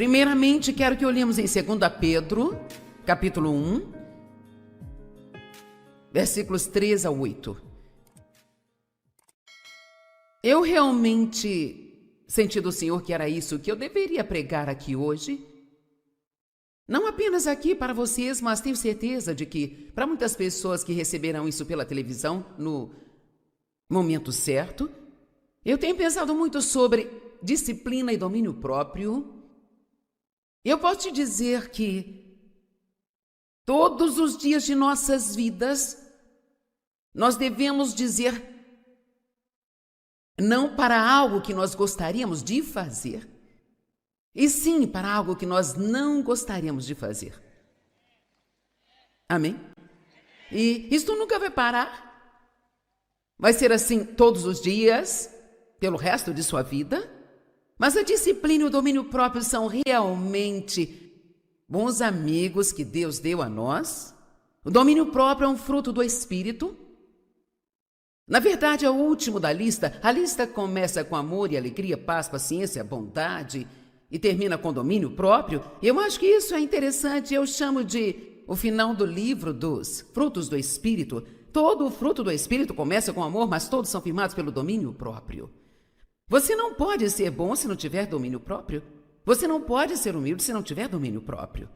Primeiramente, quero que olhemos em 2 Pedro, capítulo 1, versículos 3 a 8. Eu realmente senti do Senhor que era isso que eu deveria pregar aqui hoje. Não apenas aqui para vocês, mas tenho certeza de que para muitas pessoas que receberão isso pela televisão no momento certo. Eu tenho pensado muito sobre disciplina e domínio próprio. Eu posso te dizer que todos os dias de nossas vidas nós devemos dizer não para algo que nós gostaríamos de fazer, e sim para algo que nós não gostaríamos de fazer. Amém? E isto nunca vai parar. Vai ser assim todos os dias, pelo resto de sua vida. Mas a disciplina e o domínio próprio são realmente bons amigos que Deus deu a nós. O domínio próprio é um fruto do Espírito. Na verdade, é o último da lista. A lista começa com amor e alegria, paz, paciência, bondade e termina com domínio próprio. E eu acho que isso é interessante. Eu chamo de o final do livro dos frutos do Espírito. Todo o fruto do Espírito começa com amor, mas todos são firmados pelo domínio próprio. Você não pode ser bom se não tiver domínio próprio. Você não pode ser humilde se não tiver domínio próprio.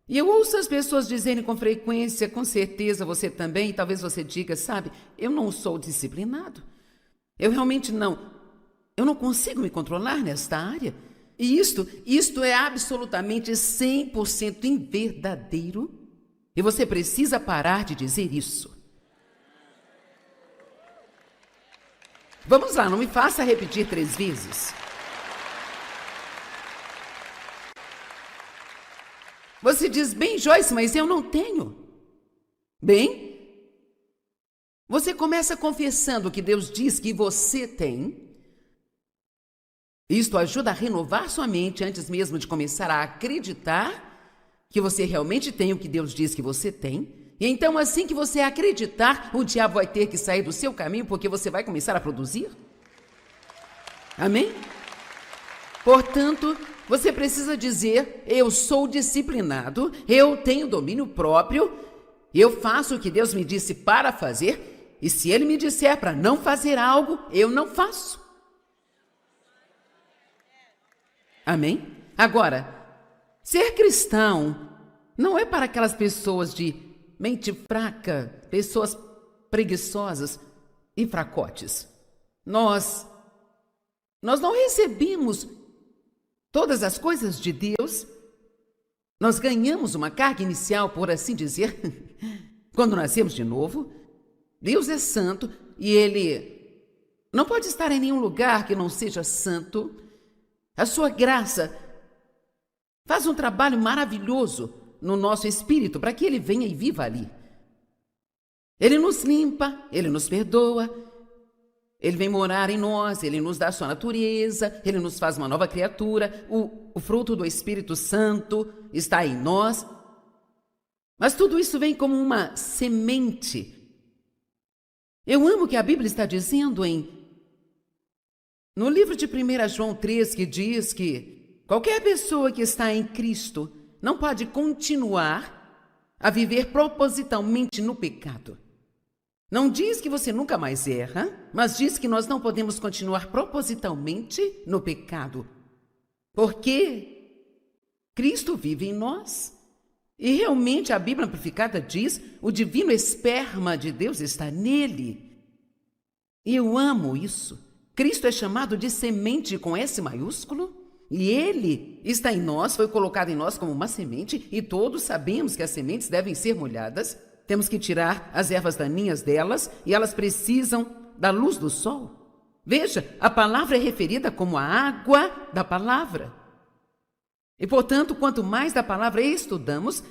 E eu ouço as pessoas dizerem com frequência, com certeza você também, e talvez você diga, sabe, eu não sou disciplinado. Eu realmente eu não consigo me controlar nesta área. E isto é absolutamente 100% inverdadeiro. E você precisa parar de dizer isso. Vamos lá, não me faça repetir 3 vezes. Você diz, bem, Joyce, mas eu não tenho. Bem, você começa confessando que Deus diz que você tem. Isto ajuda a renovar sua mente antes mesmo de começar a acreditar que você realmente tem o que Deus diz que você tem. E então, assim que você acreditar, o diabo vai ter que sair do seu caminho, porque você vai começar a produzir. Amém? Portanto, você precisa dizer, eu sou disciplinado, eu tenho domínio próprio, eu faço o que Deus me disse para fazer, e se Ele me disser para não fazer algo, eu não faço. Amém? Agora, ser cristão não é para aquelas pessoas de mente fraca, pessoas preguiçosas e fracotes. Nós não recebemos todas as coisas de Deus. Nós ganhamos uma carga inicial, por assim dizer, quando nascemos de novo. Deus é santo e Ele não pode estar em nenhum lugar que não seja santo. A sua graça faz um trabalho maravilhoso no nosso espírito, para que Ele venha e viva ali. Ele nos limpa, Ele nos perdoa, Ele vem morar em nós, Ele nos dá a sua natureza, Ele nos faz uma nova criatura, o fruto do Espírito Santo está em nós. Mas tudo isso vem como uma semente. Eu amo o que a Bíblia está dizendo no livro de 1 João 3, que diz que qualquer pessoa que está em Cristo não pode continuar a viver propositalmente no pecado. Não diz que você nunca mais erra, mas diz que nós não podemos continuar propositalmente no pecado, porque Cristo vive em nós. E realmente a Bíblia Amplificada diz, o divino esperma de Deus está nele. E eu amo isso. Cristo é chamado de semente com S maiúsculo. E Ele está em nós, foi colocado em nós como uma semente, e todos sabemos que as sementes devem ser molhadas. Temos que tirar as ervas daninhas delas, e elas precisam da luz do sol. Veja, a palavra é referida como a água da palavra. E, portanto, quanto mais da palavra estudamos,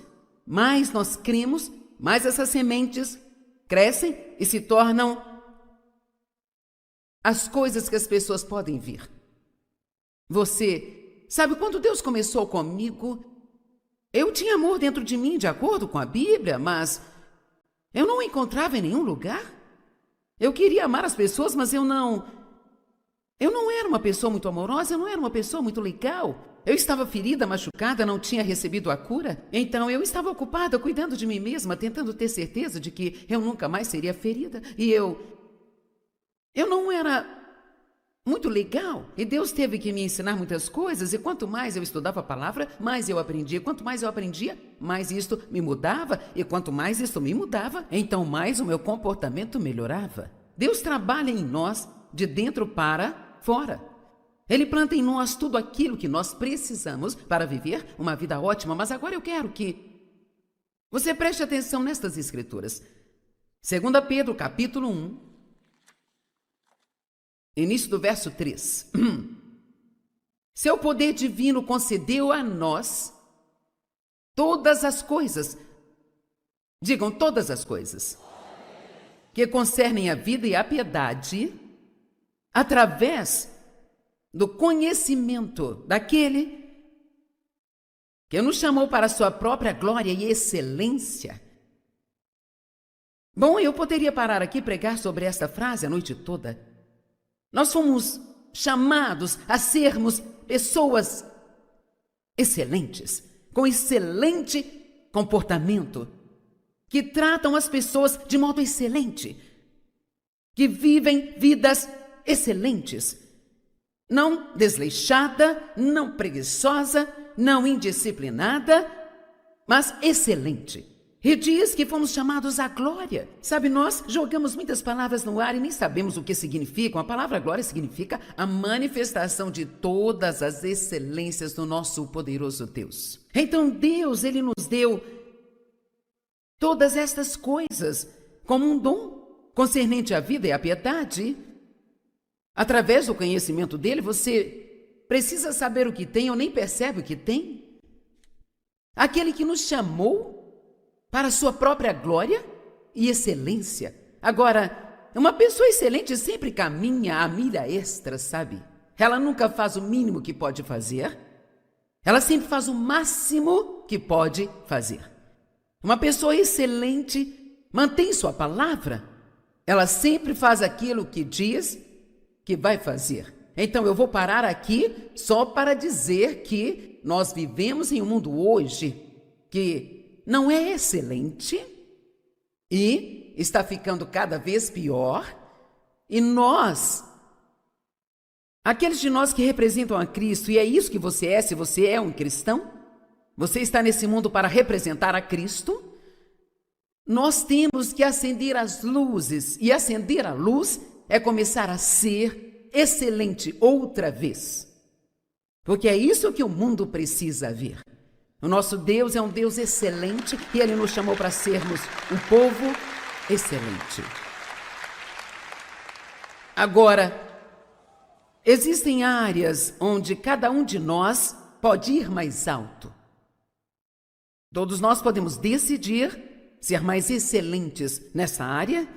mais nós cremos, mais essas sementes crescem e se tornam as coisas que as pessoas podem ver. Você sabe, quando Deus começou comigo, eu tinha amor dentro de mim, de acordo com a Bíblia, mas eu não o encontrava em nenhum lugar. Eu queria amar as pessoas, mas eu não era uma pessoa muito amorosa, eu não era uma pessoa muito legal. Eu estava ferida, machucada, não tinha recebido a cura. Então eu estava ocupada cuidando de mim mesma, tentando ter certeza de que eu nunca mais seria ferida. E eu não era muito legal. E Deus teve que me ensinar muitas coisas. E quanto mais eu estudava a palavra, mais eu aprendia. Quanto mais eu aprendia, mais isto me mudava. E quanto mais isto me mudava, então mais o meu comportamento melhorava. Deus trabalha em nós de dentro para fora. Ele planta em nós tudo aquilo que nós precisamos para viver uma vida ótima. Mas agora eu quero que você preste atenção nestas escrituras. 2 Pedro, capítulo 1, início do verso 3. Seu poder divino concedeu a nós todas as coisas. Digam, todas as coisas que concernem a vida e a piedade, através do conhecimento daquele que nos chamou para a sua própria glória e excelência. Bom, eu poderia parar aqui e pregar sobre esta frase a noite toda. Nós fomos chamados a sermos pessoas excelentes, com excelente comportamento, que tratam as pessoas de modo excelente, que vivem vidas excelentes. Não desleixada, não preguiçosa, não indisciplinada, mas excelente. E diz que fomos chamados à glória. Sabe, nós jogamos muitas palavras no ar e nem sabemos o que significam. A palavra glória significa a manifestação de todas as excelências do nosso poderoso Deus. Então Deus, Ele nos deu todas estas coisas como um dom concernente à vida e à piedade. Através do conhecimento dele, você precisa saber o que tem ou nem percebe o que tem. Aquele que nos chamou para a sua própria glória e excelência. Agora, uma pessoa excelente sempre caminha a milha extra, sabe? Ela nunca faz o mínimo que pode fazer. Ela sempre faz o máximo que pode fazer. Uma pessoa excelente mantém sua palavra. Ela sempre faz aquilo que diz que vai fazer. Então eu vou parar aqui só para dizer que nós vivemos em um mundo hoje que não é excelente e está ficando cada vez pior. E nós, aqueles de nós que representam a Cristo, e é isso que você é, se você é um cristão, você está nesse mundo para representar a Cristo, nós temos que acender as luzes, e acender a luz é começar a ser excelente outra vez. Porque é isso que o mundo precisa ver. O nosso Deus é um Deus excelente e Ele nos chamou para sermos um povo excelente. Agora, existem áreas onde cada um de nós pode ir mais alto. Todos nós podemos decidir ser mais excelentes nessa área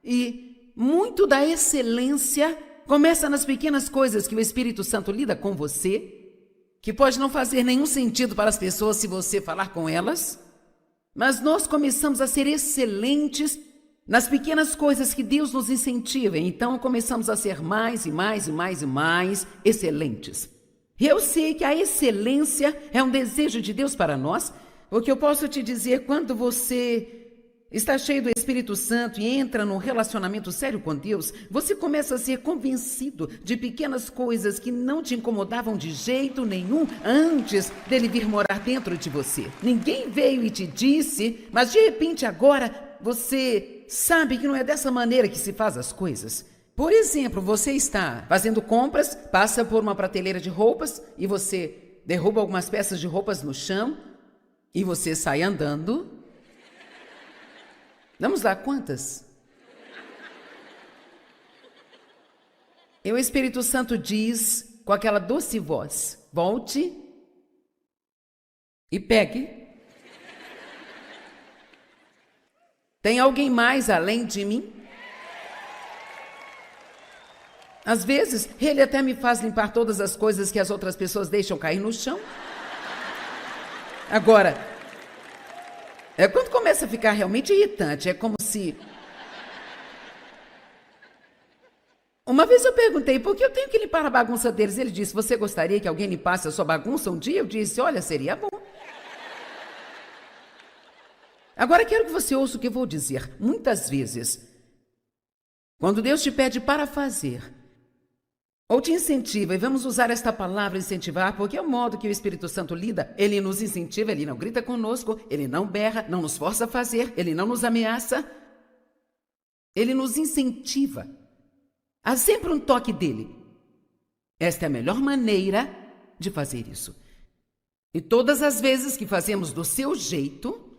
e muito da excelência começa nas pequenas coisas que o Espírito Santo lida com você, que pode não fazer nenhum sentido para as pessoas se você falar com elas, mas nós começamos a ser excelentes nas pequenas coisas que Deus nos incentiva, então começamos a ser mais e mais e mais e mais excelentes. E eu sei que a excelência é um desejo de Deus para nós, porque eu posso te dizer, quando você está cheio do Espírito Santo e entra num relacionamento sério com Deus, você começa a ser convencido de pequenas coisas que não te incomodavam de jeito nenhum antes dele vir morar dentro de você. Ninguém veio e te disse, mas de repente agora você sabe que não é dessa maneira que se faz as coisas. Por exemplo, você está fazendo compras, passa por uma prateleira de roupas e você derruba algumas peças de roupas no chão e você sai andando. Vamos lá, quantas? E o Espírito Santo diz com aquela doce voz, volte e pegue. Tem alguém mais além de mim? Às vezes, ele até me faz limpar todas as coisas que as outras pessoas deixam cair no chão. Agora, quando começa a ficar realmente irritante, é como se Uma vez eu perguntei, por que eu tenho que limpar a bagunça deles? Ele disse, você gostaria que alguém limpasse a sua bagunça um dia? Eu disse, olha, seria bom. Agora quero que você ouça o que eu vou dizer. Muitas vezes, quando Deus te pede para fazer, ou te incentiva, e vamos usar esta palavra incentivar, porque é o modo que o Espírito Santo lida. Ele nos incentiva, ele não grita conosco, ele não berra, não nos força a fazer, ele não nos ameaça. Ele nos incentiva. Há sempre um toque dele. Esta é a melhor maneira de fazer isso. E todas as vezes que fazemos do seu jeito,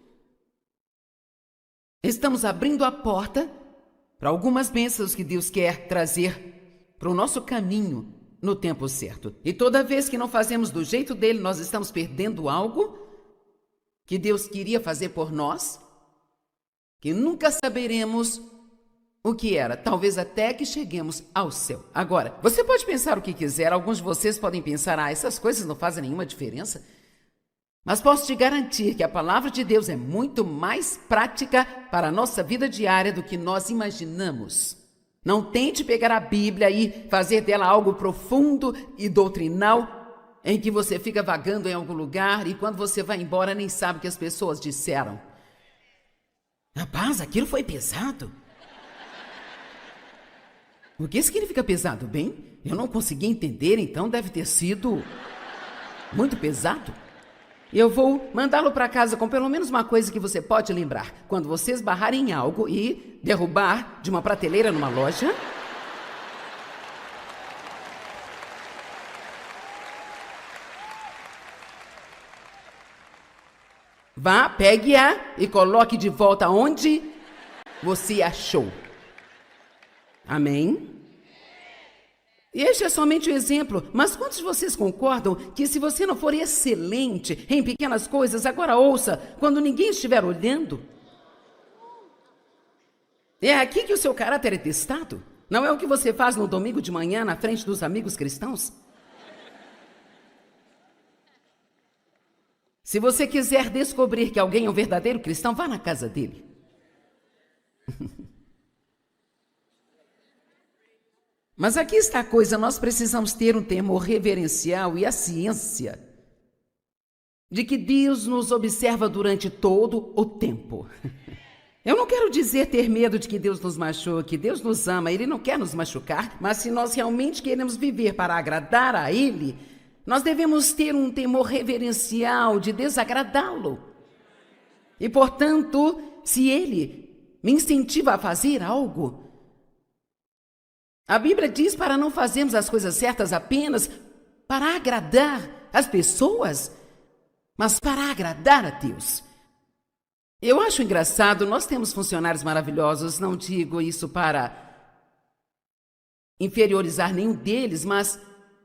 estamos abrindo a porta para algumas bênçãos que Deus quer trazer para o nosso caminho no tempo certo. E toda vez que não fazemos do jeito dele, nós estamos perdendo algo que Deus queria fazer por nós, que nunca saberemos o que era, talvez até que cheguemos ao céu. Agora, você pode pensar o que quiser, alguns de vocês podem pensar, essas coisas não fazem nenhuma diferença. Mas posso te garantir que a palavra de Deus é muito mais prática para a nossa vida diária do que nós imaginamos. Não tente pegar a Bíblia e fazer dela algo profundo e doutrinal, em que você fica vagando em algum lugar e quando você vai embora nem sabe o que as pessoas disseram. Rapaz, aquilo foi pesado. O que significa pesado? Bem, eu não consegui entender, então deve ter sido muito pesado. Eu vou mandá-lo para casa com pelo menos uma coisa que você pode lembrar. Quando você esbarrar em algo e derrubar de uma prateleira numa loja, vá, pegue-a e coloque de volta onde você achou. Amém? E este é somente um exemplo, mas quantos de vocês concordam que se você não for excelente em pequenas coisas, agora ouça, quando ninguém estiver olhando? É aqui que o seu caráter é testado? Não é o que você faz no domingo de manhã na frente dos amigos cristãos? Se você quiser descobrir que alguém é um verdadeiro cristão, vá na casa dele. Mas aqui está a coisa, nós precisamos ter um temor reverencial e a ciência de que Deus nos observa durante todo o tempo. Eu não quero dizer ter medo de que Deus nos machuque, Deus nos ama, Ele não quer nos machucar, mas se nós realmente queremos viver para agradar a Ele, nós devemos ter um temor reverencial de desagradá-lo. E, portanto, se Ele me incentiva a fazer algo, a Bíblia diz para não fazermos as coisas certas apenas para agradar as pessoas, mas para agradar a Deus. Eu acho engraçado, nós temos funcionários maravilhosos, não digo isso para inferiorizar nenhum deles, mas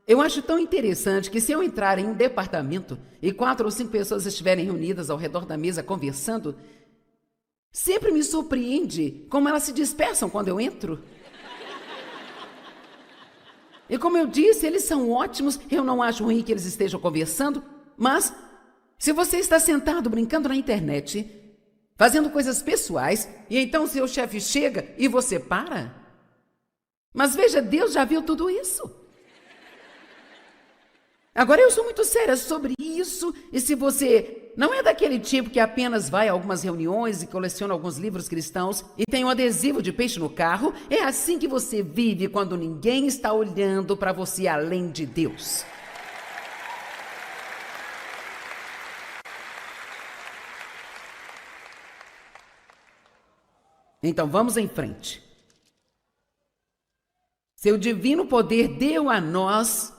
eu acho tão interessante que se eu entrar em um departamento e 4 ou 5 pessoas estiverem reunidas ao redor da mesa conversando, sempre me surpreende como elas se dispersam quando eu entro. E como eu disse, eles são ótimos, eu não acho ruim que eles estejam conversando, mas se você está sentado brincando na internet, fazendo coisas pessoais, e então seu chefe chega e você para? Mas veja, Deus já viu tudo isso. Agora eu sou muito séria sobre isso, e se você não é daquele tipo que apenas vai a algumas reuniões e coleciona alguns livros cristãos e tem um adesivo de peixe no carro, é assim que você vive quando ninguém está olhando para você além de Deus. Então vamos em frente. Seu divino poder deu a nós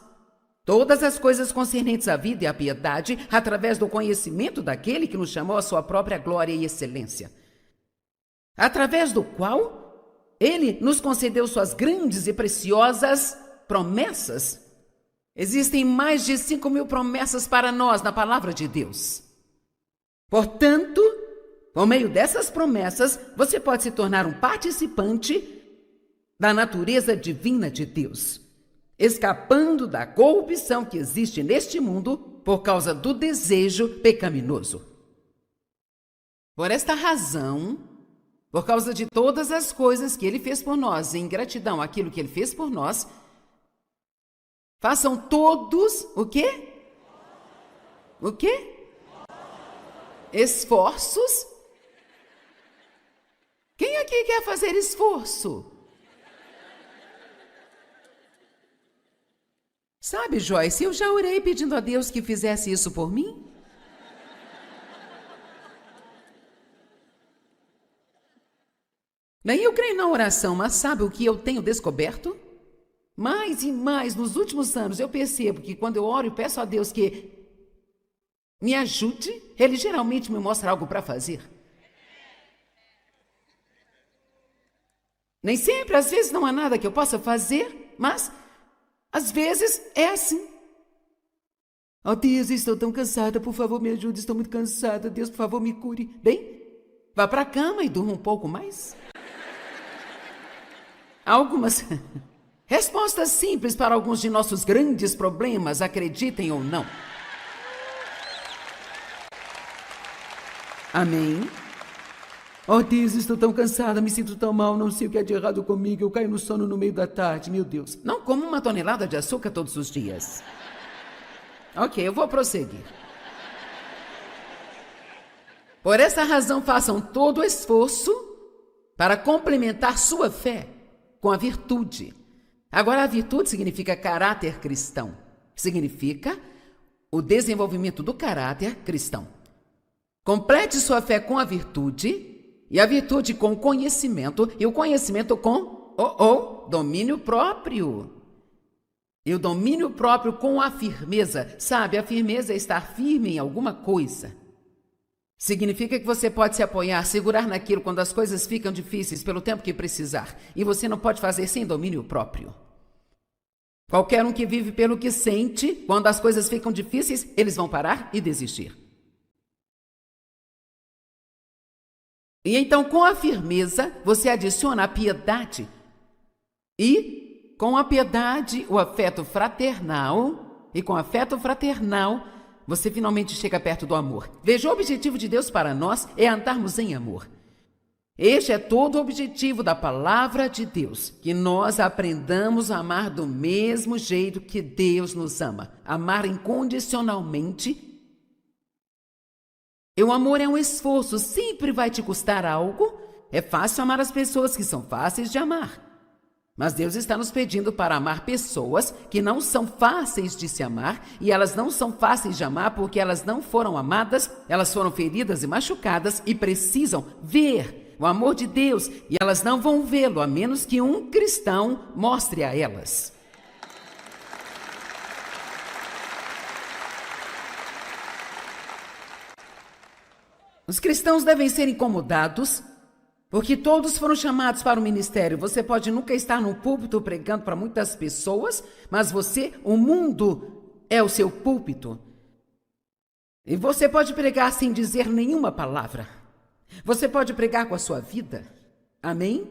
todas as coisas concernentes à vida e à piedade, através do conhecimento daquele que nos chamou à sua própria glória e excelência, através do qual ele nos concedeu suas grandes e preciosas promessas. Existem mais de 5.000 promessas para nós na palavra de Deus. Portanto, por meio dessas promessas, você pode se tornar um participante da natureza divina de Deus, escapando da corrupção que existe neste mundo por causa do desejo pecaminoso. Por esta razão, Por causa de todas as coisas que Ele fez por nós, em gratidão àquilo que Ele fez por nós, façam todos o quê? O quê? Esforços? Quem aqui quer fazer esforço? Sabe, Joyce, eu já orei pedindo a Deus que fizesse isso por mim. Bem, eu creio na oração, mas sabe o que eu tenho descoberto? Mais e mais, nos últimos anos, eu percebo que quando eu oro e peço a Deus que me ajude, Ele geralmente me mostra algo para fazer. Nem sempre, às vezes não há nada que eu possa fazer, mas às vezes é assim. Oh Deus, estou tão cansada, por favor me ajude, estou muito cansada, Deus, por favor me cure. Bem, vá para a cama e durma um pouco mais. Algumas respostas simples para alguns de nossos grandes problemas, acreditem ou não. Amém? Oh Deus, estou tão cansada, me sinto tão mal, não sei o que é de errado comigo, eu caio no sono no meio da tarde, meu Deus. Não como uma tonelada de açúcar todos os dias. Ok, eu vou prosseguir. Por essa razão, façam todo o esforço para complementar sua fé com a virtude. Agora, a virtude significa caráter cristão. Significa o desenvolvimento do caráter cristão. Complete sua fé com a virtude, e a virtude com o conhecimento, e o conhecimento com o domínio próprio. E o domínio próprio com a firmeza. Sabe, a firmeza é estar firme em alguma coisa. Significa que você pode se apoiar, segurar naquilo quando as coisas ficam difíceis pelo tempo que precisar. E você não pode fazer sem domínio próprio. Qualquer um que vive pelo que sente, quando as coisas ficam difíceis, eles vão parar e desistir. E então, com a firmeza, você adiciona a piedade. E, com a piedade, o afeto fraternal. E com afeto fraternal, você finalmente chega perto do amor. Veja, o objetivo de Deus para nós é andarmos em amor. Este é todo o objetivo da palavra de Deus, que nós aprendamos a amar do mesmo jeito que Deus nos ama. Amar incondicionalmente. E o amor é um esforço, sempre vai te custar algo. É fácil amar as pessoas que são fáceis de amar. Mas Deus está nos pedindo para amar pessoas que não são fáceis de se amar, e elas não são fáceis de amar porque elas não foram amadas, elas foram feridas e machucadas e precisam ver o amor de Deus, e elas não vão vê-lo a menos que um cristão mostre a elas. Os cristãos devem ser incomodados, porque todos foram chamados para o ministério. Você pode nunca estar no púlpito pregando para muitas pessoas, mas o mundo é o seu púlpito. E você pode pregar sem dizer nenhuma palavra. Você pode pregar com a sua vida. Amém?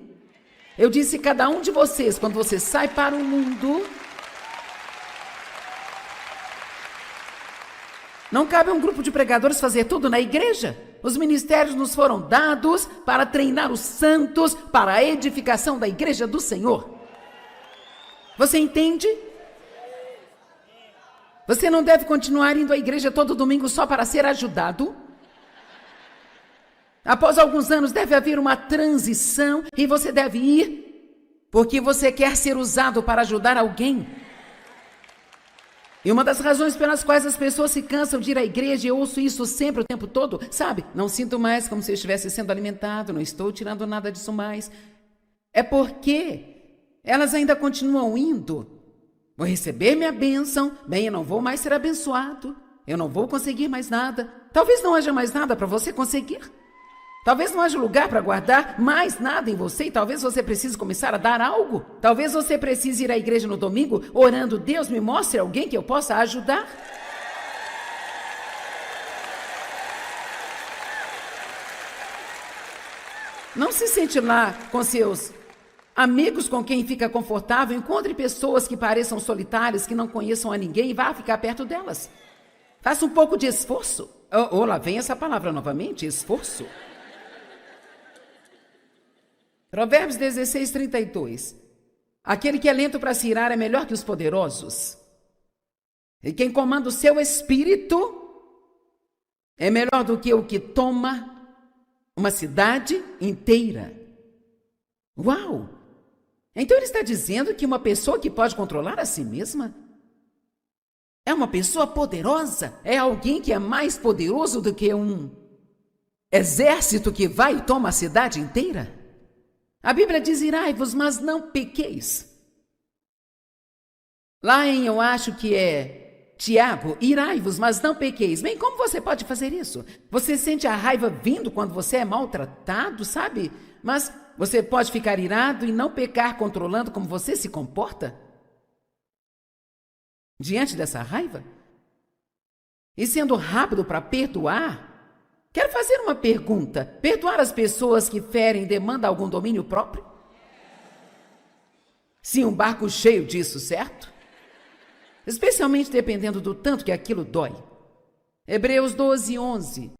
Eu disse, cada um de vocês, quando você sai para o mundo, não cabe a um grupo de pregadores fazer tudo na igreja. Os ministérios nos foram dados para treinar os santos para a edificação da igreja do Senhor. Você entende? Você não deve continuar indo à igreja todo domingo só para ser ajudado. Após alguns anos deve haver uma transição e você deve ir porque você quer ser usado para ajudar alguém. E uma das razões pelas quais as pessoas se cansam de ir à igreja, e eu ouço isso sempre o tempo todo, sabe? Não sinto mais como se eu estivesse sendo alimentado, não estou tirando nada disso mais. É porque elas ainda continuam indo. Vou receber minha bênção, bem, eu não vou mais ser abençoado, eu não vou conseguir mais nada. Talvez não haja mais nada para você conseguir. Talvez não haja lugar para guardar mais nada em você, e talvez você precise começar a dar algo. Talvez você precise ir à igreja no domingo orando, Deus me mostre alguém que eu possa ajudar. Não se sente lá com seus amigos com quem fica confortável. Encontre pessoas que pareçam solitárias, que não conheçam a ninguém e vá ficar perto delas. Faça um pouco de esforço. Lá vem essa palavra novamente, esforço. Provérbios 16, 32. Aquele que é lento para se irar é melhor que os poderosos. E quem comanda o seu espírito é melhor do que o que toma uma cidade inteira. Uau! Então ele está dizendo que uma pessoa que pode controlar a si mesma é uma pessoa poderosa, é alguém que é mais poderoso do que um exército que vai e toma a cidade inteira. A Bíblia diz: irai-vos, mas não pequeis. Lá em, eu acho que é Tiago, irai-vos, mas não pequeis. Bem, como você pode fazer isso? Você sente a raiva vindo quando você é maltratado, sabe? Mas você pode ficar irado e não pecar controlando como você se comporta diante dessa raiva? E sendo rápido para perdoar? Quero fazer uma pergunta. Perdoar as pessoas que ferem demanda algum domínio próprio? Sim, um barco cheio disso, certo? Especialmente dependendo do tanto que aquilo dói. Hebreus 12, 11.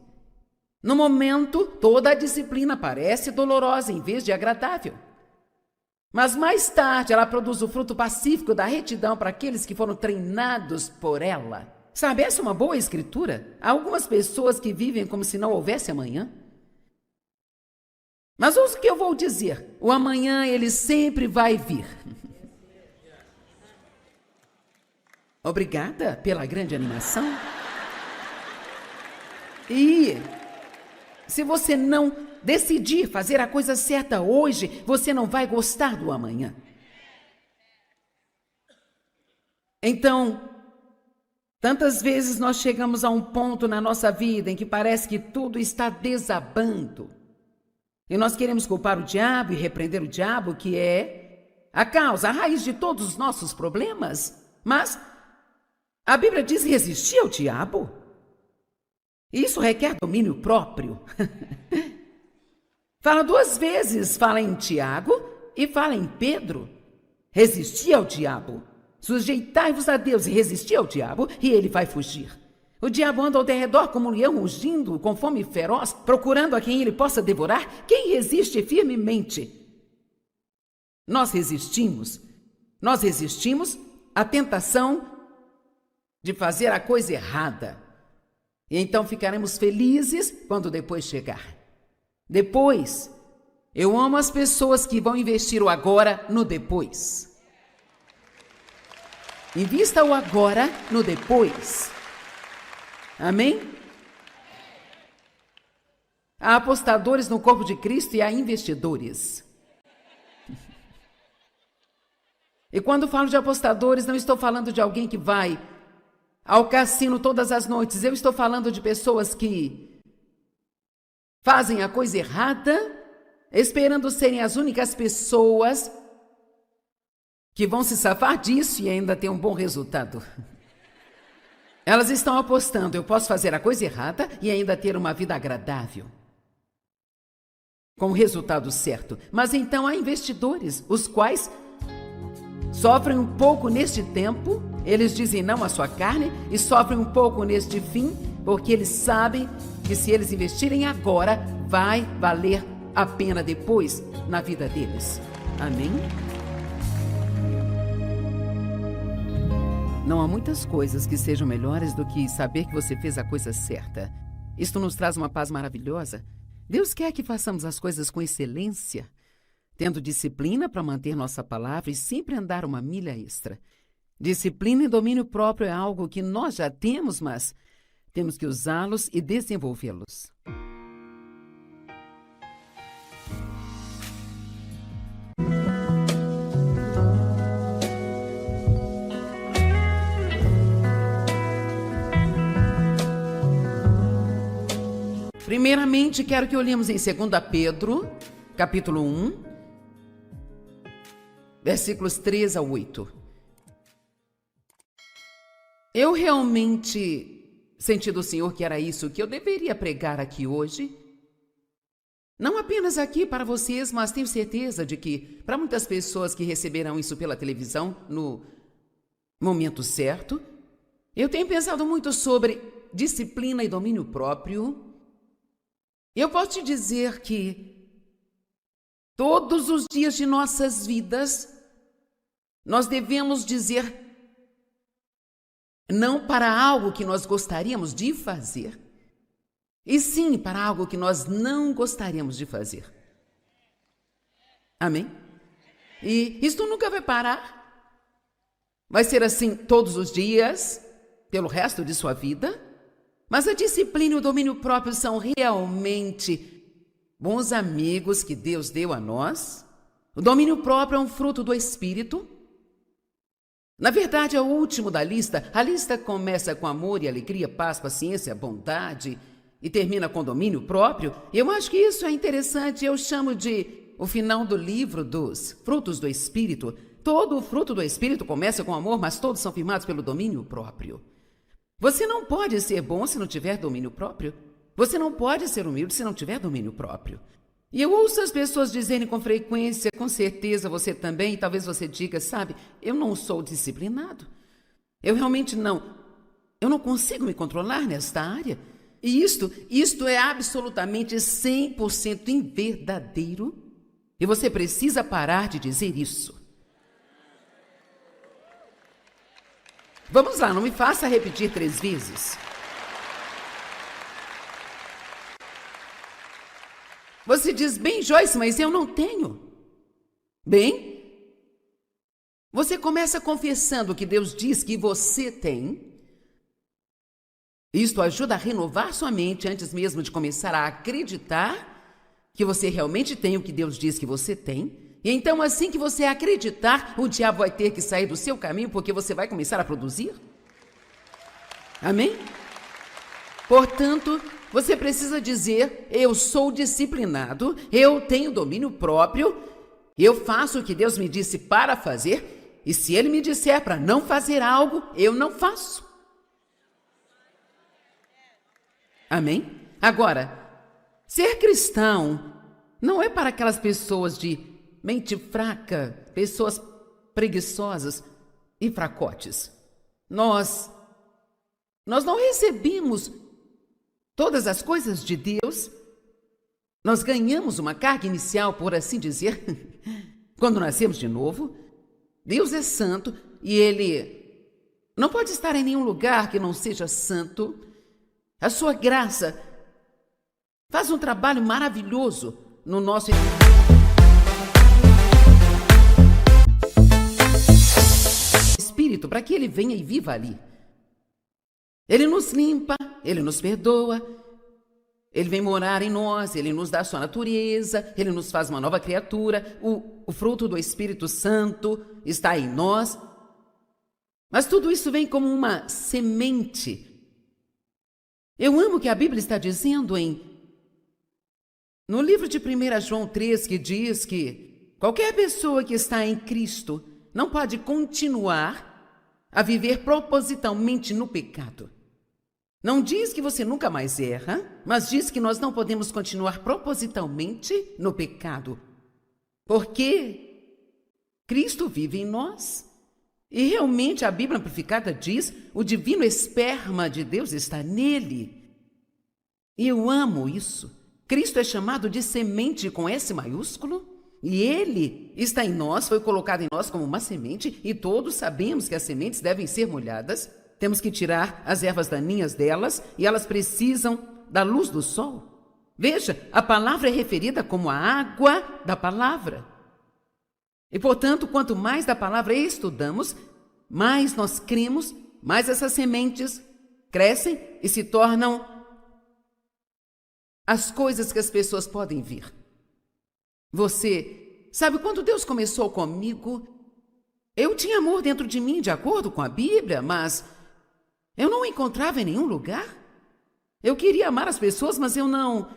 No momento, toda a disciplina parece dolorosa em vez de agradável. Mas mais tarde ela produz o fruto pacífico da retidão para aqueles que foram treinados por ela. Sabe, essa é uma boa escritura. Há algumas pessoas que vivem como se não houvesse amanhã. Mas ouça o que eu vou dizer. O amanhã, ele sempre vai vir. Obrigada pela grande animação. E se você não decidir fazer a coisa certa hoje, você não vai gostar do amanhã. Então, tantas vezes nós chegamos a um ponto na nossa vida em que parece que tudo está desabando. E nós queremos culpar o diabo e repreender o diabo, que é a causa, a raiz de todos os nossos problemas. Mas a Bíblia diz resistir ao diabo. Isso requer domínio próprio. Fala duas vezes, fala em Tiago e fala em Pedro. Resistir ao diabo. Sujeitai-vos a Deus e resistir ao diabo, e ele vai fugir. O diabo anda ao derredor como um leão rugindo, com fome feroz, procurando a quem ele possa devorar. Quem resiste firmemente? Nós resistimos à tentação de fazer a coisa errada. E então ficaremos felizes quando depois chegar. Depois, eu amo as pessoas que vão investir o agora no depois. Invista o agora no depois. Amém? Há apostadores no corpo de Cristo e há investidores. E quando falo de apostadores, não estou falando de alguém que vai ao cassino todas as noites. Eu estou falando de pessoas que fazem a coisa errada, esperando serem as únicas pessoas que vão se safar disso e ainda ter um bom resultado. Elas estão apostando, eu posso fazer a coisa errada e ainda ter uma vida agradável, com o resultado certo. Mas então há investidores, os quais sofrem um pouco neste tempo, eles dizem não à sua carne, e sofrem um pouco neste fim, porque eles sabem que se eles investirem agora, vai valer a pena depois na vida deles. Amém? Não há muitas coisas que sejam melhores do que saber que você fez a coisa certa. Isto nos traz uma paz maravilhosa. Deus quer que façamos as coisas com excelência, tendo disciplina para manter nossa palavra e sempre andar uma milha extra. Disciplina e domínio próprio é algo que nós já temos, mas temos que usá-los e desenvolvê-los. Primeiramente, quero que olhemos em 2 Pedro, capítulo 1, versículos 3 a 8. Eu realmente senti do Senhor que era isso que eu deveria pregar aqui hoje. Não apenas aqui para vocês, mas tenho certeza de que para muitas pessoas que receberão isso pela televisão no momento certo. Eu tenho pensado muito sobre disciplina e domínio próprio. Eu posso te dizer que Todos os dias de nossas vidas, nós devemos dizer não para algo que nós gostaríamos de fazer, e sim para algo que nós não gostaríamos de fazer. Amém? E isso nunca vai parar. Vai ser assim todos os dias, pelo resto de sua vida. Mas a disciplina e o domínio próprio são realmente bons amigos que Deus deu a nós. O domínio próprio é um fruto do Espírito. Na verdade, é o último da lista. A lista começa com amor e alegria, paz, paciência, bondade e termina com domínio próprio. Eu acho que isso é interessante. Eu chamo de o final do livro dos frutos do Espírito. Todo o fruto do Espírito começa com amor, mas todos são firmados pelo domínio próprio. Você não pode ser bom se não tiver domínio próprio. Você não pode ser humilde se não tiver domínio próprio. E eu ouço as pessoas dizerem com frequência, com certeza você também, e talvez você diga, sabe, eu não sou disciplinado. Eu realmente não. Eu não consigo me controlar nesta área. E isto é absolutamente 100% inverdadeiro. E você precisa parar de dizer isso. Vamos lá, não me faça repetir 3 vezes. Você diz, bem, Joyce, mas eu não tenho. Bem, você começa confessando que Deus diz que você tem. Isto ajuda a renovar sua mente antes mesmo de começar a acreditar que você realmente tem o que Deus diz que você tem. E então, assim que você acreditar, o diabo vai ter que sair do seu caminho, porque você vai começar a produzir. Amém? Portanto, você precisa dizer, eu sou disciplinado, eu tenho domínio próprio, eu faço o que Deus me disse para fazer, e se Ele me disser para não fazer algo, eu não faço. Amém? Agora, ser cristão não é para aquelas pessoas de mente fraca, pessoas preguiçosas e fracotes. Nós não recebemos todas as coisas de Deus. Nós ganhamos uma carga inicial, por assim dizer, quando nascemos de novo. Deus é santo e Ele não pode estar em nenhum lugar que não seja santo. A sua graça faz um trabalho maravilhoso no nosso espírito, para que Ele venha e viva ali. Ele nos limpa, Ele nos perdoa, Ele vem morar em nós, Ele nos dá a sua natureza, Ele nos faz uma nova criatura, o fruto do Espírito Santo está em nós. Mas tudo isso vem como uma semente. Eu amo o que a Bíblia está dizendo no livro de 1 João 3, que diz que qualquer pessoa que está em Cristo não pode continuar a viver propositalmente no pecado. Não diz que você nunca mais erra, mas diz que nós não podemos continuar propositalmente no pecado, porque Cristo vive em nós. E realmente a Bíblia Amplificada diz, o divino esperma de Deus está nele. E eu amo isso. Cristo é chamado de semente com S maiúsculo, e Ele está em nós, foi colocado em nós como uma semente, e todos sabemos que as sementes devem ser molhadas. Temos que tirar as ervas daninhas delas, e elas precisam da luz do sol. Veja, a palavra é referida como a água da palavra. E, portanto, quanto mais da palavra estudamos, mais nós cremos, mais essas sementes crescem e se tornam as coisas que as pessoas podem ver. Você sabe, quando Deus começou comigo, eu tinha amor dentro de mim, de acordo com a Bíblia, mas eu não o encontrava em nenhum lugar. Eu queria amar as pessoas, mas eu não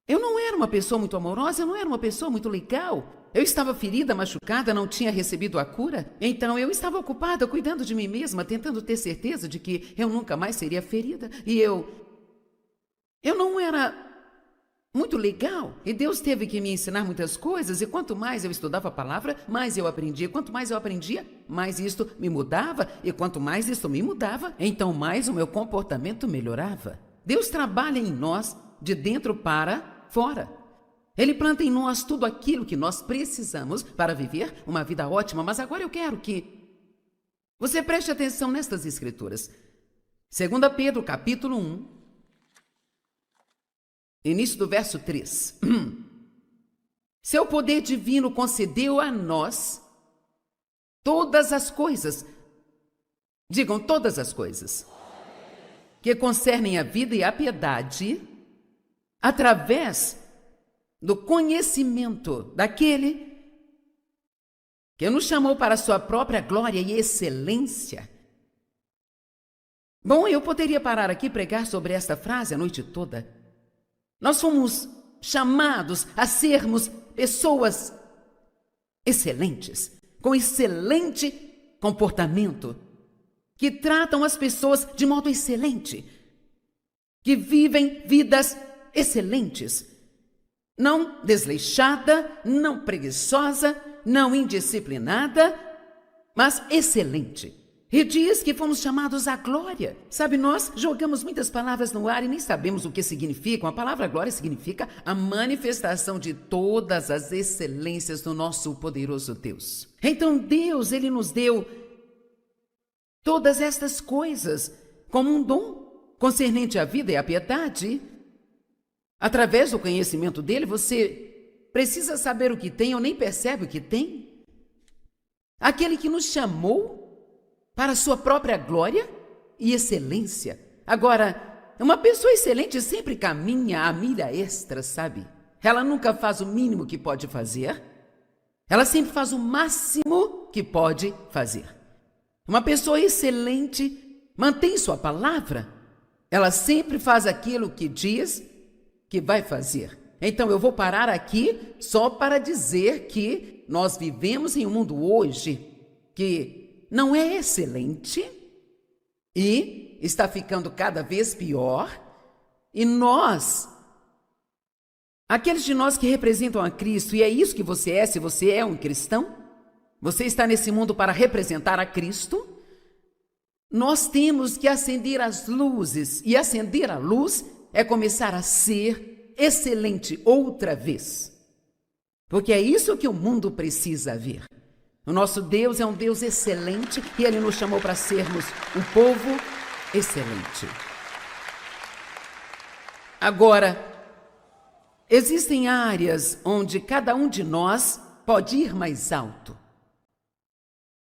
era uma pessoa muito amorosa, eu não era uma pessoa muito legal. Eu estava ferida, machucada, não tinha recebido a cura. Então eu estava ocupada cuidando de mim mesma, tentando ter certeza de que eu nunca mais seria ferida. E eu não era muito legal. E Deus teve que me ensinar muitas coisas. E quanto mais eu estudava a palavra, mais eu aprendia. Quanto mais eu aprendia, mais isto me mudava. E quanto mais isto me mudava, então mais o meu comportamento melhorava. Deus trabalha em nós de dentro para fora. Ele planta em nós tudo aquilo que nós precisamos para viver uma vida ótima. Mas agora eu quero que você preste atenção nestas escrituras. 2 Pedro, capítulo 1, início do verso 3. Seu poder divino concedeu a nós todas as coisas, digam todas as coisas, que concernem a vida e a piedade, através do conhecimento daquele que nos chamou para a sua própria glória e excelência. Bom, eu poderia parar aqui e pregar sobre esta frase a noite toda. Nós fomos chamados a sermos pessoas excelentes, com excelente comportamento, que tratam as pessoas de modo excelente, que vivem vidas excelentes, não desleixada, não preguiçosa, não indisciplinada, mas excelente. E diz que fomos chamados à glória. Sabe, nós jogamos muitas palavras no ar e nem sabemos o que significam. A palavra glória significa a manifestação de todas as excelências do nosso poderoso Deus. Então Deus, Ele nos deu todas estas coisas como um dom concernente à vida e à piedade. Através do conhecimento dele, você precisa saber o que tem ou nem percebe o que tem. Aquele que nos chamou para a sua própria glória e excelência. Agora, uma pessoa excelente sempre caminha a milha extra, sabe? Ela nunca faz o mínimo que pode fazer. Ela sempre faz o máximo que pode fazer. Uma pessoa excelente mantém sua palavra. Ela sempre faz aquilo que diz que vai fazer. Então eu vou parar aqui só para dizer que nós vivemos em um mundo hoje que não é excelente e está ficando cada vez pior. E nós, aqueles de nós que representam a Cristo, e é isso que você é, se você é um cristão, você está nesse mundo para representar a Cristo, nós temos que acender as luzes, e acender a luz é começar a ser excelente outra vez, porque é isso que o mundo precisa ver. O nosso Deus é um Deus excelente e Ele nos chamou para sermos um povo excelente. Agora, existem áreas onde cada um de nós pode ir mais alto.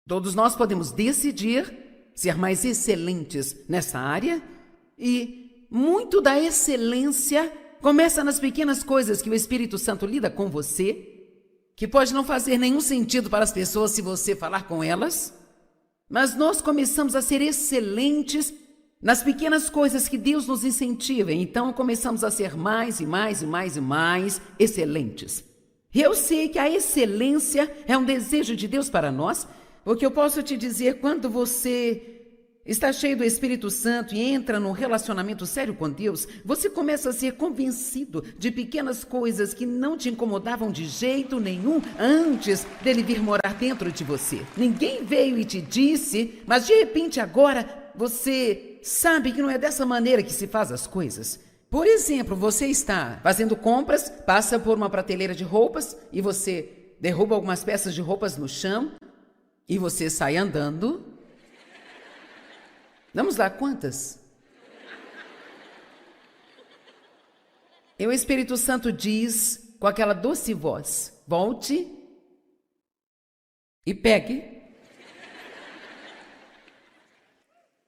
Todos nós podemos decidir ser mais excelentes nessa área e muito da excelência começa nas pequenas coisas que o Espírito Santo lida com você, que pode não fazer nenhum sentido para as pessoas se você falar com elas, mas nós começamos a ser excelentes nas pequenas coisas que Deus nos incentiva, então começamos a ser mais e mais e mais e mais excelentes. E eu sei que a excelência é um desejo de Deus para nós, porque eu posso te dizer, quando você está cheio do Espírito Santo e entra num relacionamento sério com Deus, você começa a ser convencido de pequenas coisas que não te incomodavam de jeito nenhum antes dele vir morar dentro de você. Ninguém veio e te disse, mas de repente agora você sabe que não é dessa maneira que se faz as coisas. Por exemplo, você está fazendo compras, passa por uma prateleira de roupas e você derruba algumas peças de roupas no chão e você sai andando. Vamos lá, quantas? E o Espírito Santo diz com aquela doce voz, volte e pegue.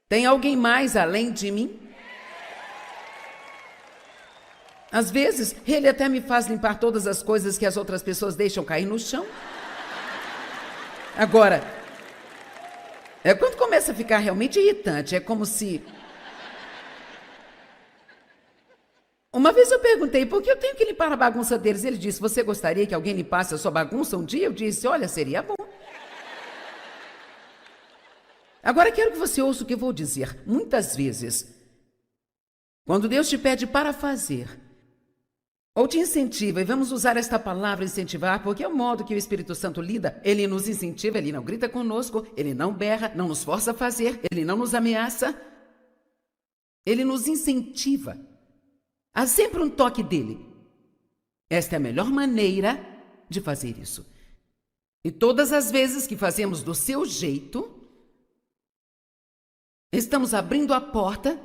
Tem alguém mais além de mim? Às vezes, ele até me faz limpar todas as coisas que as outras pessoas deixam cair no chão. Agora, quando começa a ficar realmente irritante, é como se... Uma vez eu perguntei, por que eu tenho que limpar a bagunça deles? Ele disse, você gostaria que alguém limpasse a sua bagunça um dia? Eu disse, olha, seria bom. Agora quero que você ouça o que eu vou dizer. Muitas vezes, quando Deus te pede para fazer, ou te incentiva, e vamos usar esta palavra incentivar, porque é o modo que o Espírito Santo lida, ele nos incentiva, ele não grita conosco, ele não berra, não nos força a fazer, ele não nos ameaça, ele nos incentiva. Há sempre um toque dele. Esta é a melhor maneira de fazer isso. E todas as vezes que fazemos do seu jeito, estamos abrindo a porta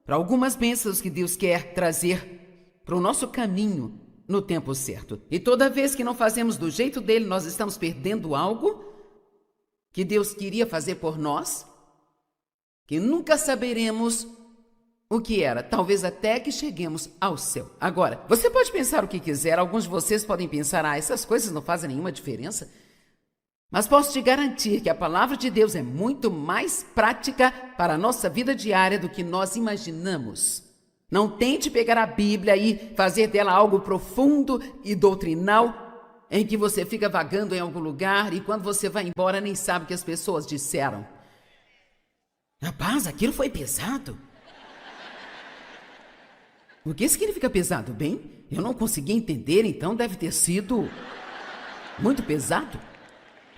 para algumas bênçãos que Deus quer trazer para o nosso caminho no tempo certo. E toda vez que não fazemos do jeito dele, nós estamos perdendo algo que Deus queria fazer por nós, que nunca saberemos o que era, talvez até que cheguemos ao céu. Agora, você pode pensar o que quiser, alguns de vocês podem pensar, essas coisas não fazem nenhuma diferença. Mas posso te garantir que a palavra de Deus é muito mais prática para a nossa vida diária do que nós imaginamos. Não tente pegar a Bíblia e fazer dela algo profundo e doutrinal, em que você fica vagando em algum lugar e quando você vai embora nem sabe o que as pessoas disseram. Rapaz, aquilo foi pesado. O que significa pesado? Bem, eu não consegui entender, então deve ter sido muito pesado.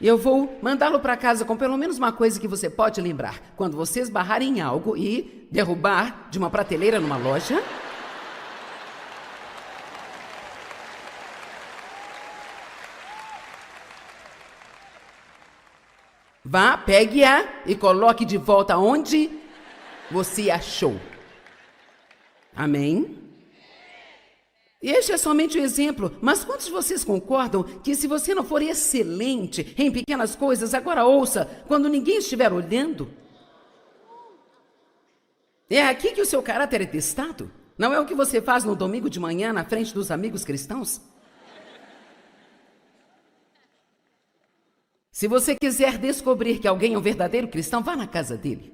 Eu vou mandá-lo para casa com pelo menos uma coisa que você pode lembrar. Quando você esbarrar em algo e derrubar de uma prateleira numa loja, vá, pegue-a e coloque de volta onde você achou. Amém? E este é somente um exemplo, mas quantos de vocês concordam que se você não for excelente em pequenas coisas, agora ouça, quando ninguém estiver olhando, é aqui que o seu caráter é testado? Não é o que você faz no domingo de manhã na frente dos amigos cristãos? Se você quiser descobrir que alguém é um verdadeiro cristão, vá na casa dele.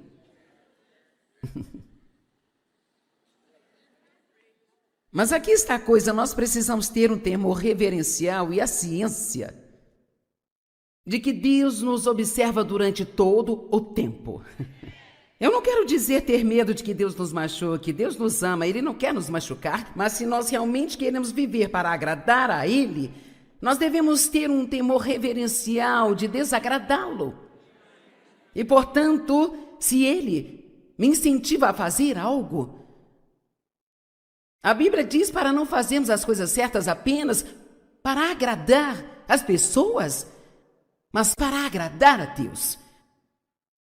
Mas aqui está a coisa, nós precisamos ter um temor reverencial e a ciência de que Deus nos observa durante todo o tempo. Eu não quero dizer ter medo de que Deus nos machuque, Deus nos ama, Ele não quer nos machucar, mas se nós realmente queremos viver para agradar a Ele, nós devemos ter um temor reverencial de desagradá-lo. E, portanto, se Ele me incentiva a fazer algo, a Bíblia diz para não fazermos as coisas certas apenas para agradar as pessoas, mas para agradar a Deus.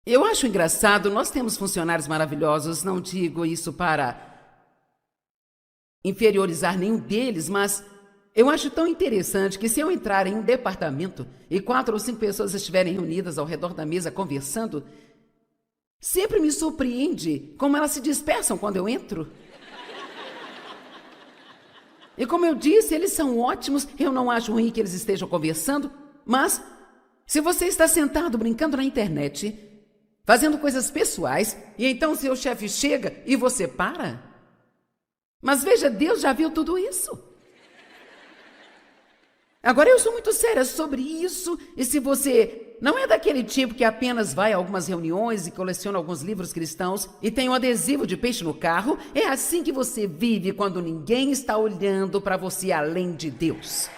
Eu acho engraçado, nós temos funcionários maravilhosos, não digo isso para inferiorizar nenhum deles, mas eu acho tão interessante que se eu entrar em um departamento e 4 ou 5 pessoas estiverem reunidas ao redor da mesa conversando, sempre me surpreende como elas se dispersam quando eu entro. E como eu disse, eles são ótimos, eu não acho ruim que eles estejam conversando, mas se você está sentado brincando na internet, fazendo coisas pessoais, e então seu chefe chega e você para? Mas veja, Deus já viu tudo isso. Agora eu sou muito séria sobre isso, e se você não é daquele tipo que apenas vai a algumas reuniões e coleciona alguns livros cristãos e tem um adesivo de peixe no carro, é assim que você vive quando ninguém está olhando para você além de Deus.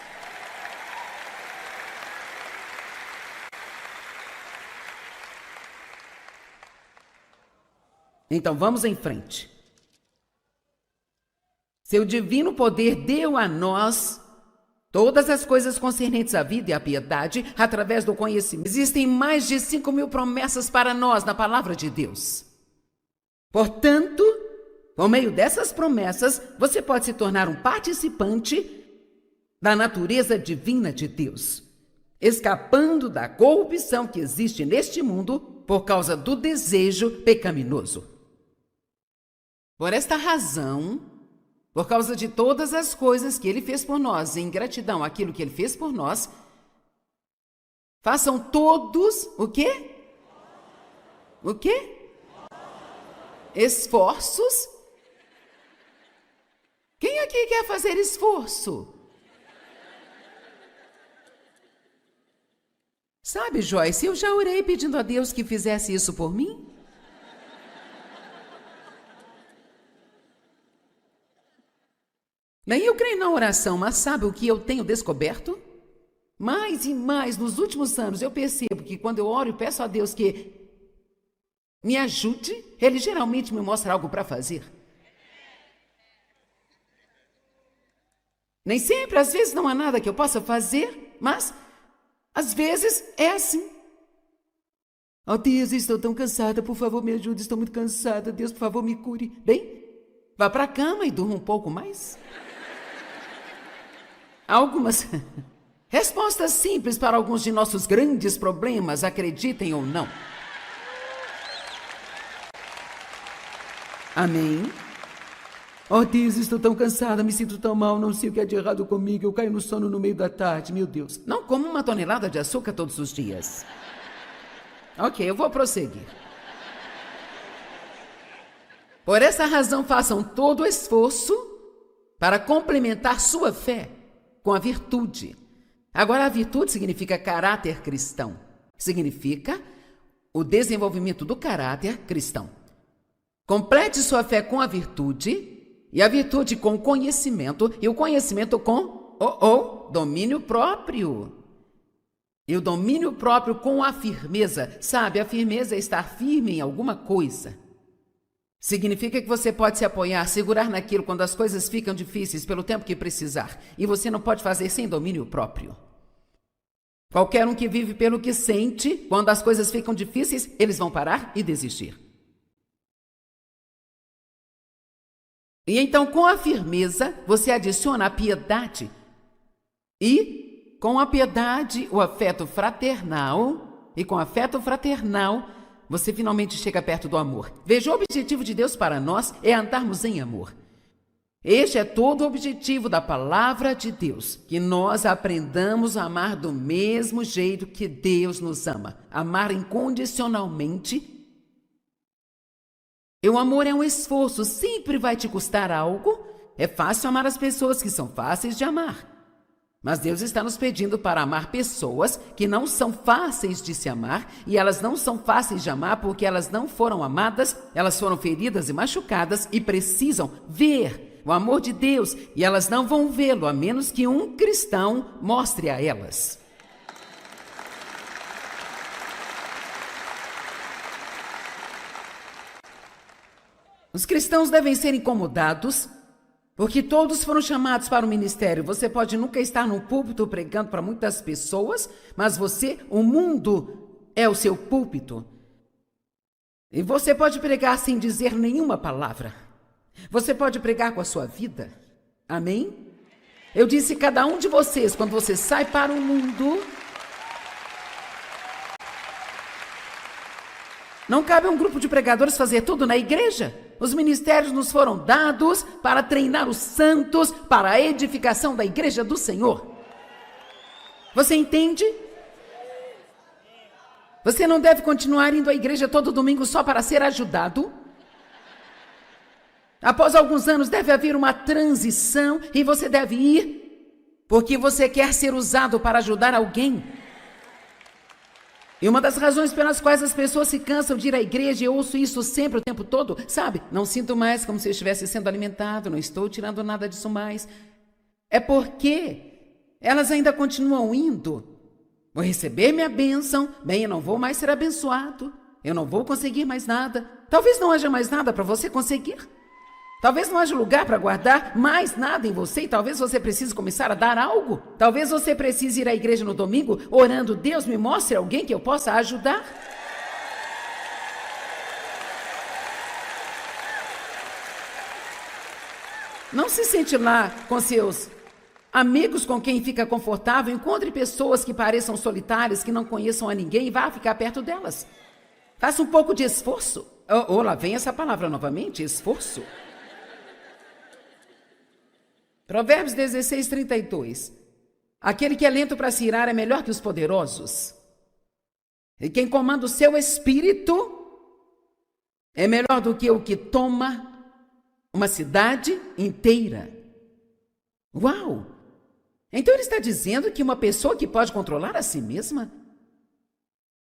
Então vamos em frente. Seu divino poder deu a nós todas as coisas concernentes à vida e à piedade, através do conhecimento. Existem mais de 5.000 promessas para nós na palavra de Deus. Portanto, por meio dessas promessas, você pode se tornar um participante da natureza divina de Deus, escapando da corrupção que existe neste mundo por causa do desejo pecaminoso. Por esta razão, por causa de todas as coisas que Ele fez por nós, em gratidão àquilo que Ele fez por nós, façam todos o quê? O quê? Esforços? Quem aqui quer fazer esforço? Sabe, Joyce, eu já orei pedindo a Deus que fizesse isso por mim. Bem, eu creio na oração, mas sabe o que eu tenho descoberto? Mais e mais, nos últimos anos, eu percebo que quando eu oro e peço a Deus que me ajude, Ele geralmente me mostra algo para fazer. Nem sempre, às vezes não há nada que eu possa fazer, mas às vezes é assim. Oh Deus, estou tão cansada, por favor me ajude, estou muito cansada, Deus, por favor me cure. Bem, vá para a cama e durma um pouco mais. Há algumas respostas simples para alguns de nossos grandes problemas, acreditem ou não. Amém? Oh Deus, estou tão cansada, me sinto tão mal, não sei o que é de errado comigo, eu caio no sono no meio da tarde, meu Deus. Não como uma tonelada de açúcar todos os dias. Ok, eu vou prosseguir. Por essa razão, façam todo o esforço para complementar sua fé com a virtude. Agora, a virtude significa caráter cristão. Significa o desenvolvimento do caráter cristão. Complete sua fé com a virtude, e a virtude com o conhecimento, e o conhecimento com o domínio próprio. E o domínio próprio com a firmeza. Sabe, a firmeza é estar firme em alguma coisa. Significa que você pode se apoiar, segurar naquilo quando as coisas ficam difíceis pelo tempo que precisar. E você não pode fazer sem domínio próprio. Qualquer um que vive pelo que sente, quando as coisas ficam difíceis, eles vão parar e desistir. E então, com a firmeza, você adiciona a piedade. E, com a piedade, o afeto fraternal. E com o afeto fraternal, você finalmente chega perto do amor. Veja, o objetivo de Deus para nós é andarmos em amor. Este é todo o objetivo da palavra de Deus. Que nós aprendamos a amar do mesmo jeito que Deus nos ama. Amar incondicionalmente. E o amor é um esforço, sempre vai te custar algo. É fácil amar as pessoas que são fáceis de amar. Mas Deus está nos pedindo para amar pessoas que não são fáceis de se amar. E elas não são fáceis de amar porque elas não foram amadas, elas foram feridas e machucadas e precisam ver o amor de Deus. E elas não vão vê-lo a menos que um cristão mostre a elas. Os cristãos devem ser incomodados, porque todos foram chamados para o ministério. Você pode nunca estar no púlpito pregando para muitas pessoas, mas você, o mundo é o seu púlpito. E você pode pregar sem dizer nenhuma palavra. Você pode pregar com a sua vida. Amém? Eu disse, cada um de vocês, quando você sai para o mundo, não cabe a um grupo de pregadores fazer tudo na igreja. Os ministérios nos foram dados para treinar os santos para a edificação da igreja do Senhor. Você entende? Você não deve continuar indo à igreja todo domingo só para ser ajudado. Após alguns anos deve haver uma transição e você deve ir porque você quer ser usado para ajudar alguém. E uma das razões pelas quais as pessoas se cansam de ir à igreja, e eu ouço isso sempre, o tempo todo, sabe? Não sinto mais como se eu estivesse sendo alimentado, não estou tirando nada disso mais. É porque elas ainda continuam indo. Vou receber minha bênção, bem, eu não vou mais ser abençoado, eu não vou conseguir mais nada. Talvez não haja mais nada para você conseguir. Talvez não haja lugar para guardar mais nada em você e talvez você precise começar a dar algo. Talvez você precise ir à igreja no domingo orando, Deus me mostre alguém que eu possa ajudar. Não se sente lá com seus amigos com quem fica confortável. Encontre pessoas que pareçam solitárias, que não conheçam a ninguém e vá ficar perto delas. Faça um pouco de esforço. Lá vem essa palavra novamente, esforço. Provérbios 16, 32. Aquele que é lento para se irar é melhor que os poderosos. E quem comanda o seu espírito é melhor do que o que toma uma cidade inteira. Uau! Então ele está dizendo que uma pessoa que pode controlar a si mesma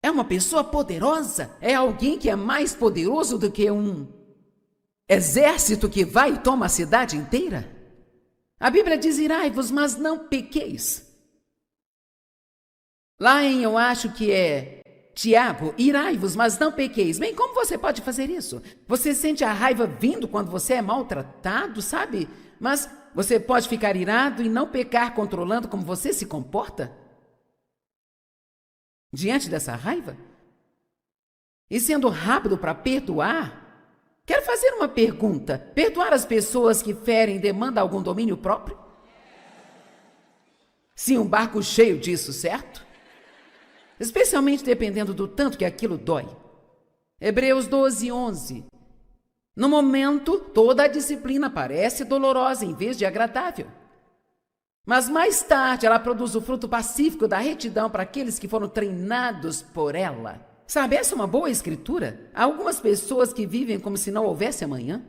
é uma pessoa poderosa, é alguém que é mais poderoso do que um exército que vai e toma a cidade inteira. A Bíblia diz, irai-vos, mas não pequeis. Lá em, eu acho que é Tiago, irai-vos, mas não pequeis. Bem, como você pode fazer isso? Você sente a raiva vindo quando você é maltratado, sabe? Mas você pode ficar irado e não pecar controlando como você se comporta diante dessa raiva? E sendo rápido para perdoar? Quero fazer uma pergunta. Perdoar as pessoas que ferem demanda algum domínio próprio? Sim, um barco cheio disso, certo? Especialmente dependendo do tanto que aquilo dói. Hebreus 12:11. No momento, toda a disciplina parece dolorosa em vez de agradável. Mas mais tarde ela produz o fruto pacífico da retidão para aqueles que foram treinados por ela. Sabe, essa é uma boa escritura. Há algumas pessoas que vivem como se não houvesse amanhã.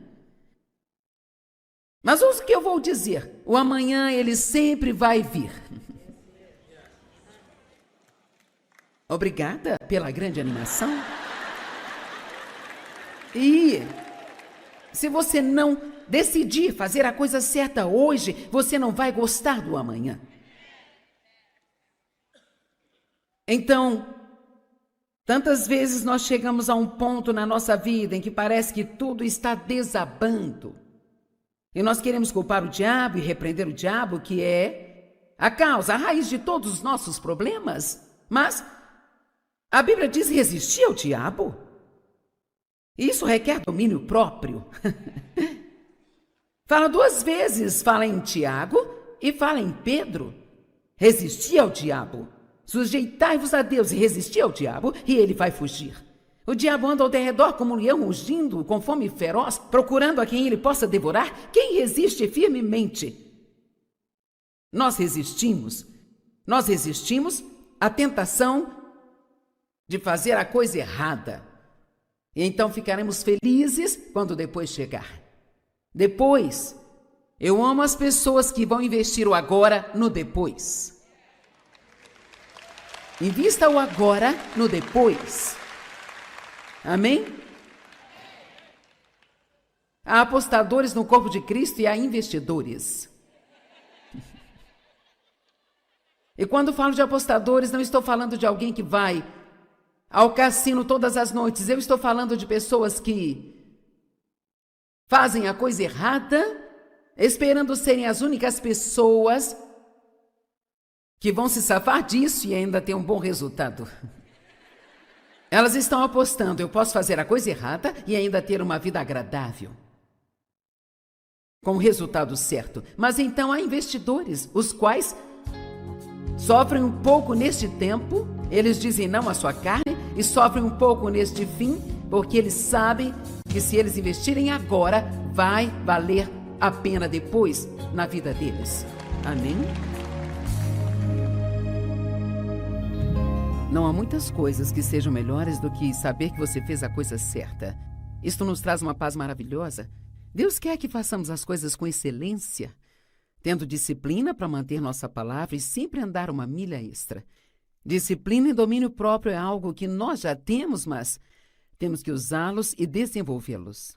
Mas ouça o que eu vou dizer. O amanhã, ele sempre vai vir. Obrigada pela grande animação. E se você não decidir fazer a coisa certa hoje, você não vai gostar do amanhã. Então, tantas vezes nós chegamos a um ponto na nossa vida em que parece que tudo está desabando. E nós queremos culpar o diabo e repreender o diabo, que é a causa, a raiz de todos os nossos problemas. Mas a Bíblia diz resistir ao diabo. Isso requer domínio próprio. Fala 2 vezes, fala em Tiago e fala em Pedro. Resistir ao diabo. Sujeitai-vos a Deus e resistir ao diabo, e ele vai fugir. O diabo anda ao derredor como um leão rugindo, com fome feroz, procurando a quem ele possa devorar. Quem resiste firmemente? Nós resistimos à tentação de fazer a coisa errada. E então ficaremos felizes quando depois chegar. Depois, eu amo as pessoas que vão investir o agora no depois. Invista o agora no depois. Amém? Há apostadores no corpo de Cristo e há investidores. E quando falo de apostadores, não estou falando de alguém que vai ao cassino todas as noites. Eu estou falando de pessoas que fazem a coisa errada, esperando serem as únicas pessoas que vão se safar disso e ainda ter um bom resultado. Elas estão apostando, eu posso fazer a coisa errada e ainda ter uma vida agradável, com o resultado certo. Mas então há investidores, os quais sofrem um pouco neste tempo, eles dizem não à sua carne, e sofrem um pouco neste fim, porque eles sabem que se eles investirem agora, vai valer a pena depois na vida deles. Amém? Não há muitas coisas que sejam melhores do que saber que você fez a coisa certa. Isto nos traz uma paz maravilhosa. Deus quer que façamos as coisas com excelência, tendo disciplina para manter nossa palavra e sempre andar uma milha extra. Disciplina e domínio próprio é algo que nós já temos, mas temos que usá-los e desenvolvê-los.